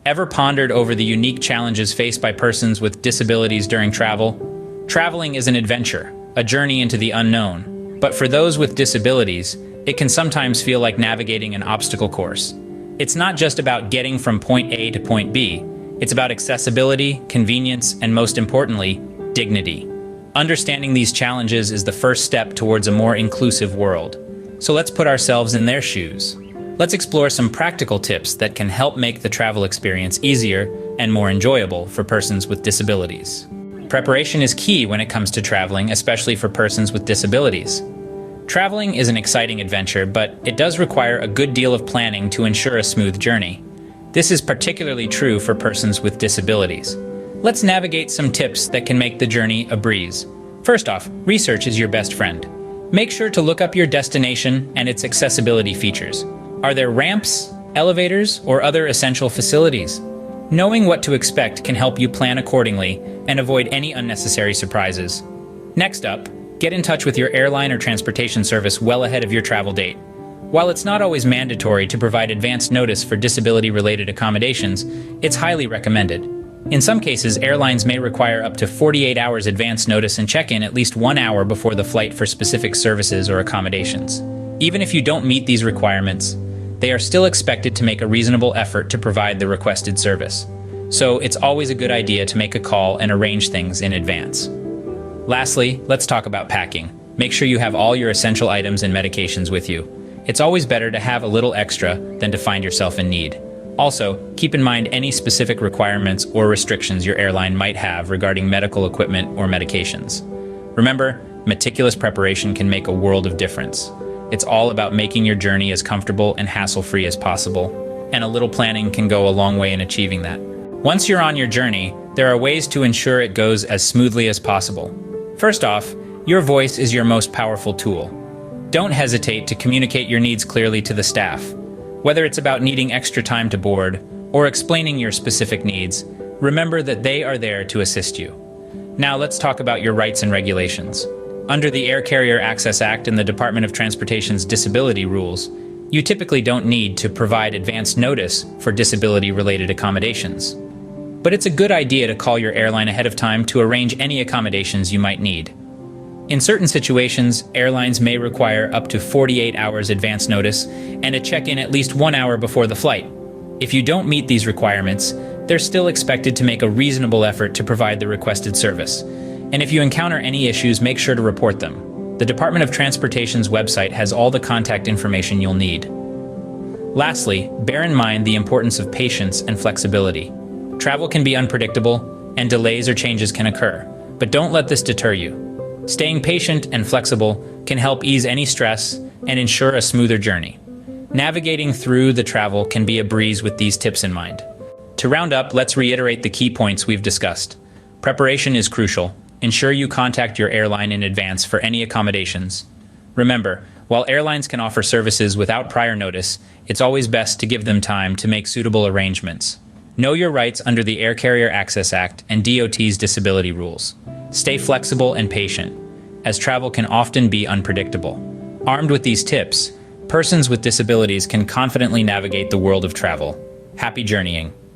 Ever pondered over the unique challenges faced by persons with disabilities during travel? Traveling is an adventure, a journey into the unknown. But for those with disabilities, it can sometimes feel like navigating an obstacle course. It's not just about getting from point A to point B. It's about accessibility, convenience, and most importantly, dignity. Understanding these challenges is the first step towards a more inclusive world. So let's put ourselves in their shoes. Let's explore some practical tips that can help make the travel experience easier and more enjoyable for persons with disabilities. Preparation is key when it comes to traveling, especially for persons with disabilities. Traveling is an exciting adventure, but it does require a good deal of planning to ensure a smooth journey. This is particularly true for persons with disabilities. Let's navigate some tips that can make the journey a breeze. First off, research is your best friend. Make sure to look up your destination and its accessibility features. Are there ramps, elevators, or other essential facilities? Knowing what to expect can help you plan accordingly and avoid any unnecessary surprises. Next up, get in touch with your airline or transportation service well ahead of your travel date. While it's not always mandatory to provide advance notice for disability-related accommodations, it's highly recommended. In some cases, airlines may require up to 48 hours advance notice and check-in at least 1 hour before the flight for specific services or accommodations. Even if you don't meet these requirements, they are still expected to make a reasonable effort to provide the requested service. So it's always a good idea to make a call and arrange things in advance. Lastly, let's talk about packing. Make sure you have all your essential items and medications with you. It's always better to have a little extra than to find yourself in need. Also, keep in mind any specific requirements or restrictions your airline might have regarding medical equipment or medications. Remember, meticulous preparation can make a world of difference. It's all about making your journey as comfortable and hassle-free as possible, and a little planning can go a long way in achieving that. Once you're on your journey, there are ways to ensure it goes as smoothly as possible. First off, your voice is your most powerful tool. Don't hesitate to communicate your needs clearly to the staff. Whether it's about needing extra time to board or explaining your specific needs, remember that they are there to assist you. Now let's talk about your rights and regulations. Under the Air Carrier Access Act and the Department of Transportation's disability rules, you typically don't need to provide advance notice for disability-related accommodations. But it's a good idea to call your airline ahead of time to arrange any accommodations you might need. In certain situations, airlines may require up to 48 hours advance notice and a check-in at least 1 hour before the flight. If you don't meet these requirements, they're still expected to make a reasonable effort to provide the requested service. And if you encounter any issues, make sure to report them. The Department of Transportation's website has all the contact information you'll need. Lastly, bear in mind the importance of patience and flexibility. Travel can be unpredictable, and delays or changes can occur, but don't let this deter you. Staying patient and flexible can help ease any stress and ensure a smoother journey. Navigating through the travel can be a breeze with these tips in mind. To round up, let's reiterate the key points we've discussed. Preparation is crucial. Ensure you contact your airline in advance for any accommodations. Remember, while airlines can offer services without prior notice, it's always best to give them time to make suitable arrangements. Know your rights under the Air Carrier Access Act and DOT's disability rules. Stay flexible and patient, as travel can often be unpredictable. Armed with these tips, persons with disabilities can confidently navigate the world of travel. Happy journeying!